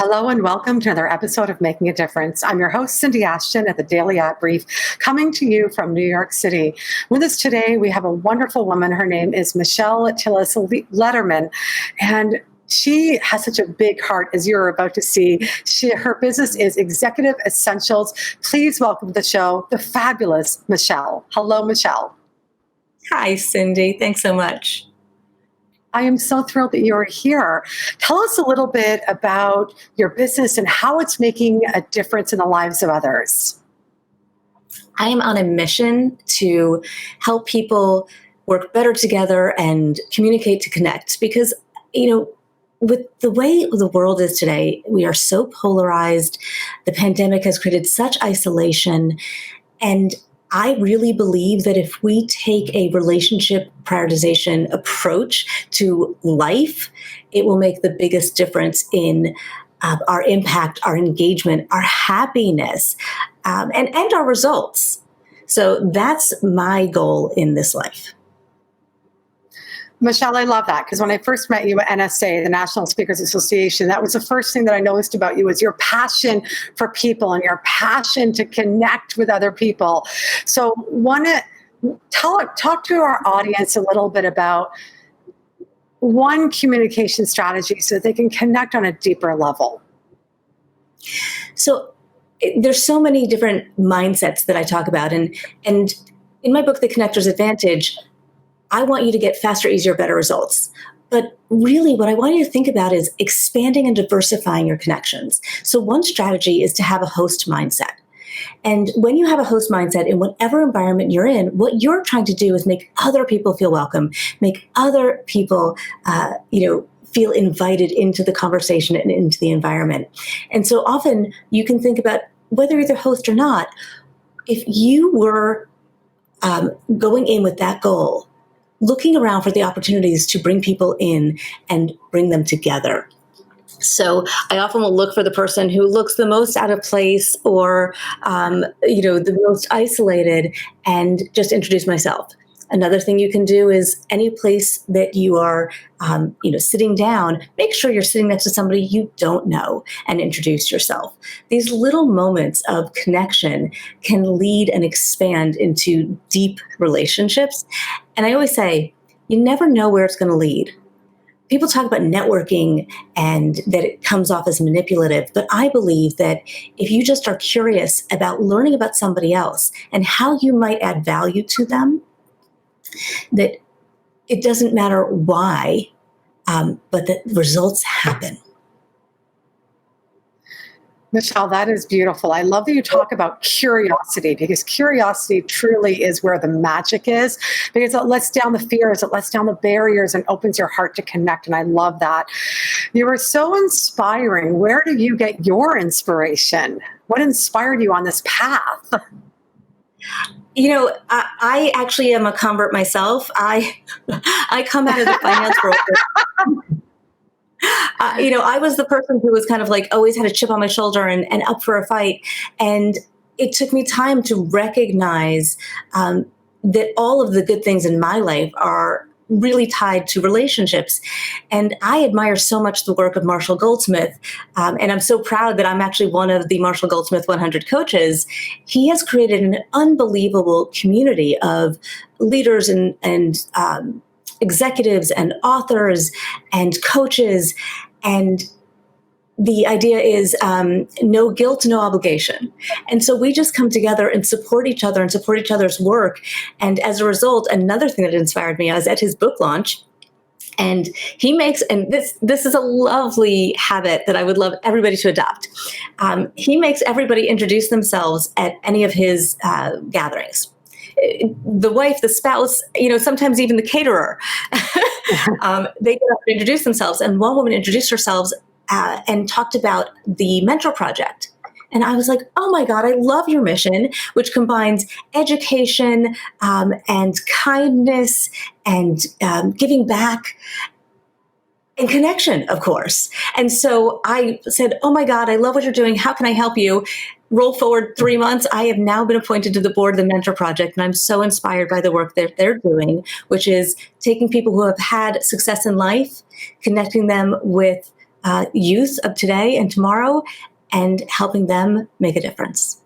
Hello and welcome to another episode of Making a Difference. I'm your host, Cindy Ashton at the Daily Ad Brief, coming to you from New York City. With us today, we have a wonderful woman. Her name is Michelle Tillis Lederman, and she has such a big heart, as you're about to see. Her business is Executive Essentials. Please welcome to the show, the fabulous Michelle. Hello, Michelle. Hi, Cindy. Thanks so much. I am so thrilled that you're here. Tell us a little bit about your business and how it's making a difference in the lives of others. I am on a mission to help people work better together and communicate to connect because, with the way the world is today, we are so polarized. The pandemic has created such isolation, and I really believe that if we take a relationship prioritization approach to life, it will make the biggest difference in our impact, our engagement, our happiness, and our results. So that's my goal in this life. Michelle, I love that because when I first met you at NSA, the National Speakers Association, that was the first thing that I noticed about you was your passion for people and your passion to connect with other people. So want to talk to our audience a little bit about one communication strategy so that they can connect on a deeper level. So there's so many different mindsets that I talk about. And in my book, The Connector's Advantage, I want you to get faster, easier, better results. But really what I want you to think about is expanding and diversifying your connections. So one strategy is to have a host mindset. And when you have a host mindset in whatever environment you're in, what you're trying to do is make other people feel welcome, make other people, feel invited into the conversation and into the environment. And so often you can think about whether you're the host or not, if you were going in with that goal, looking around for the opportunities to bring people in and bring them together. So I often will look for the person who looks the most out of place or, the most isolated and just introduce myself. Another thing you can do is any place that you are, sitting down, make sure you're sitting next to somebody you don't know and introduce yourself. These little moments of connection can lead and expand into deep relationships. And I always say, you never know where it's going to lead. People talk about networking and that it comes off as manipulative, but I believe that if you just are curious about learning about somebody else and how you might add value to them, that it doesn't matter why, but that results happen. Michelle, that is beautiful. I love that you talk about curiosity because curiosity truly is where the magic is because it lets down the fears, it lets down the barriers and opens your heart to connect. And I love that. You are so inspiring. Where do you get your inspiration? What inspired you on this path? I actually am a convert myself. I come out of the finance world. I was the person who was kind of like always had a chip on my shoulder and up for a fight. And it took me time to recognize that all of the good things in my life are really tied to relationships. And I admire so much the work of Marshall Goldsmith. And I'm so proud that I'm actually one of the Marshall Goldsmith 100 coaches. He has created an unbelievable community of leaders and executives and authors and coaches. And the idea is no guilt, no obligation. And so we just come together and support each other and support each other's work. And as a result, another thing that inspired me, I was at his book launch and he makes, and this is a lovely habit that I would love everybody to adopt. He makes everybody introduce themselves at any of his gatherings. The wife, the spouse, sometimes even the caterer, they get up and introduce themselves. And one woman introduced herself and talked about the Mentor Project. And I was like, oh my God, I love your mission, which combines education and kindness and giving back and connection, of course. And so I said, oh my God, I love what you're doing. How can I help you? Roll forward 3 months. I have now been appointed to the board of the Mentor Project, and I'm so inspired by the work that they're doing, which is taking people who have had success in life, connecting them with youth of today and tomorrow and helping them make a difference.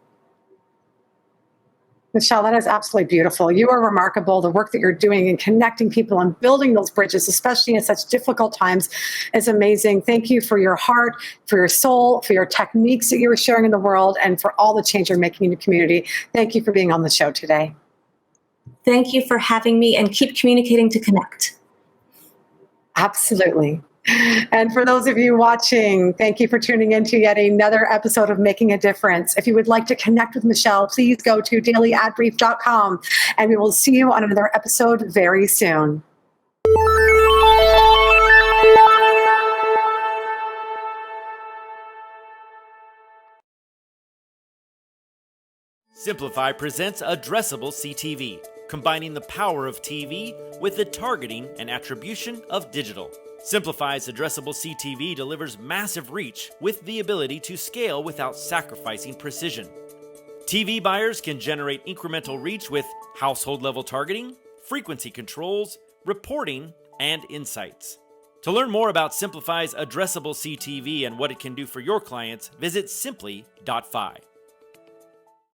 Michelle, that is absolutely beautiful. You are remarkable. The work that you're doing and connecting people and building those bridges, especially in such difficult times, is amazing. Thank you for your heart, for your soul, for your techniques that you are sharing in the world, and for all the change you're making in the community. Thank you for being on the show today. Thank you for having me, and keep communicating to connect. Absolutely. And for those of you watching, thank you for tuning in to yet another episode of Making a Difference. If you would like to connect with Michelle, please go to dailyadbrief.com, and we will see you on another episode very soon. Simplify presents Addressable CTV, combining the power of TV with the targeting and attribution of digital. Simplify's Addressable CTV delivers massive reach with the ability to scale without sacrificing precision. TV buyers can generate incremental reach with household-level targeting, frequency controls, reporting, and insights. To learn more about Simplify's Addressable CTV and what it can do for your clients, visit simply.fi.